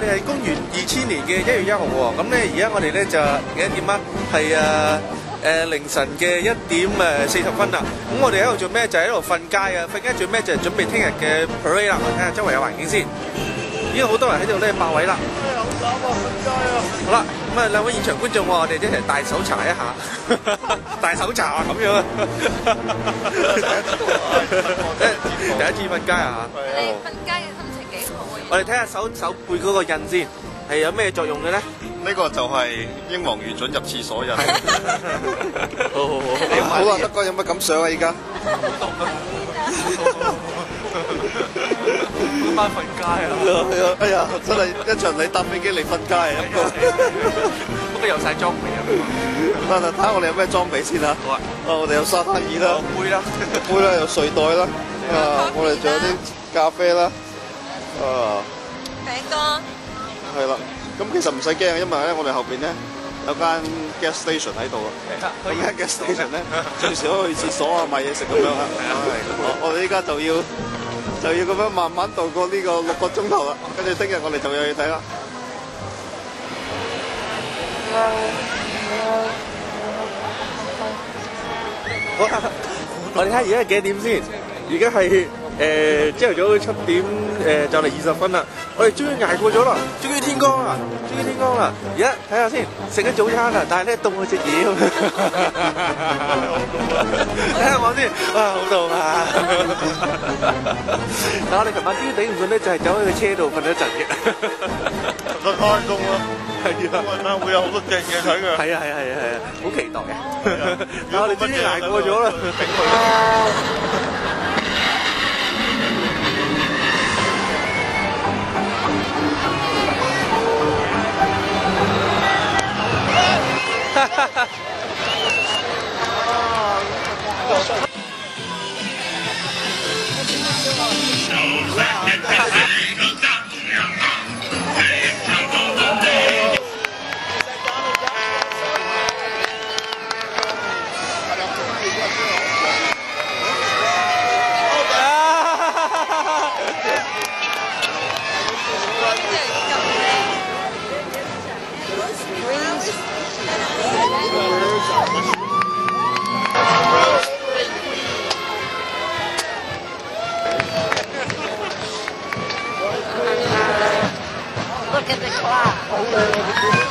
哋係公元2000年嘅1月1號喎。咁咧而家我哋咧就幾多點啊？係凌晨嘅1點40分啦。咁我哋喺度做咩？就喺度瞓街啊！瞓街做咩？就係準備聽日嘅 parade 啦。我睇下周圍嘅環境先。已經好多人喺度咧霸位啦。好慘啊！瞓街啊！好啦，咁啊兩位現場觀眾，我哋一齊大搜查一下，大搜查啊咁樣啊！第一次瞓街啊！你瞓街嘅心情幾好啊？我哋睇下手背嗰個印先，係有咩作用嘅咧？呢個就係英皇御准入廁所印。好好啊，德哥有乜感想啊？依家翻瞓街啊！係啊！哎呀，真係一場你搭飛機嚟瞓街啊！不過有晒裝備啊！得睇下我哋有咩裝備先啊！好啊！我哋有沙灘椅啦，杯啦，杯啦，有睡袋啦，我哋仲有啲咖啡啦，餅乾。係啦。咁其實唔使驚，因為咧我哋後邊咧有間 gas station 喺度啊。咁間 gas station 咧最少可以去廁所啊、買嘢食咁樣啊。我哋依家就要咁樣慢慢度過呢個6個鐘頭啦。跟住聽日我哋就有嘢睇啦。我哋睇下而家係幾點先？而家係朝頭早7點就嚟20分啦。我哋終於捱過咗啦，終於天光啦，終於天光啦！而家睇下先，食緊早餐啦，但係咧凍咗隻嘢咁。睇下我先，哇，好凍啊！但我哋琴晚頂唔順咧，就係走喺個車度瞓咗一陣嘅。得開工啦，係啊，晚晚會有好多正嘢睇嘅。係啊，好期待啊！我哋終於捱過咗啦。Look at the clock.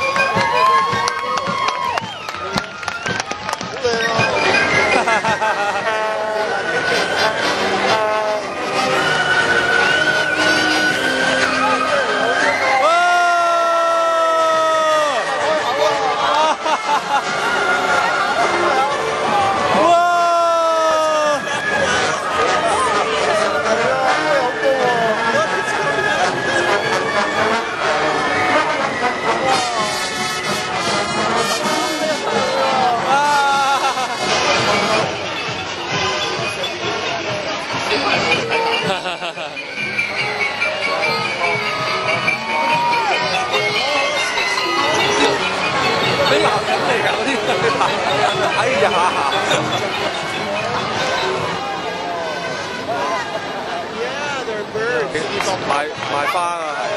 俾男人嚟㗎嗰啲，哎呀！賣花啊，係啊！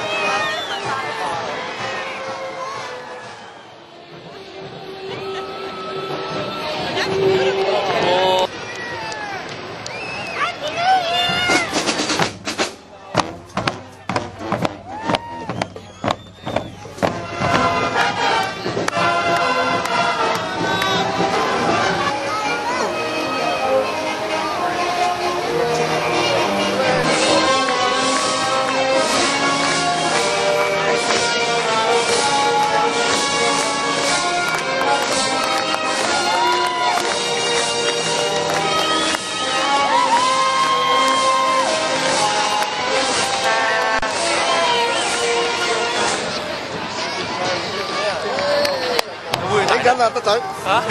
緊啊，德仔嚇？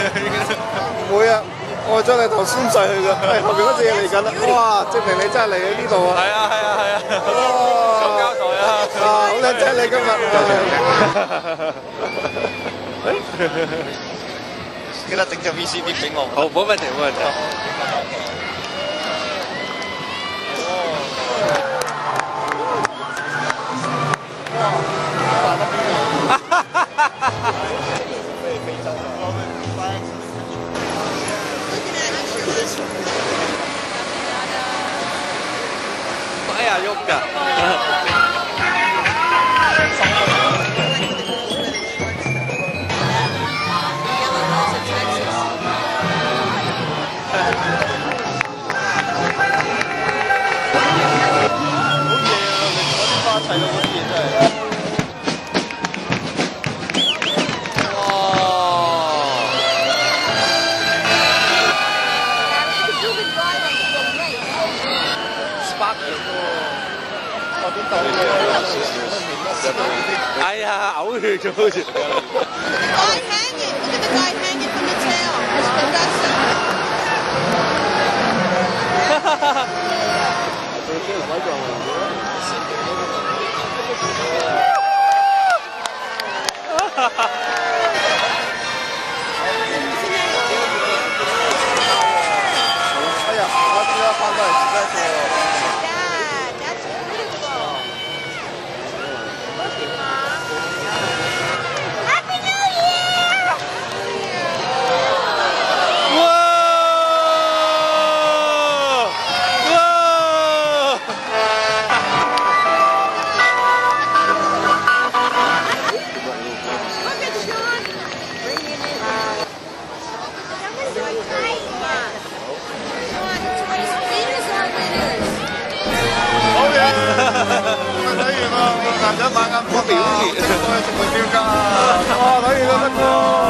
唔會啊，我將你頭穿上去㗎。係後邊嗰隻嘢嚟緊啦！哇，證明你真係嚟呢度啊！係啊！哇！咁交代啊！好靚仔你今日。記得整隻 VCD 俾我。好，冇問題。哇！喐㗎。睇到嗰啲嘢真係，哎呀，嘔血咗好似。Guy hanging. Look at the guy hanging from the tail. It's fantastic. 哎呀，我知道翻到嚟實在係。Dad, that's beautiful. Happy New Year! 哇！Look at Sean. Bringing it out. That was so tight. Sean, 20 meters are winners. 好嘢！睇完啦，我晏咗晚間課表，即係食目標㗎。哇！睇完啦，得喎。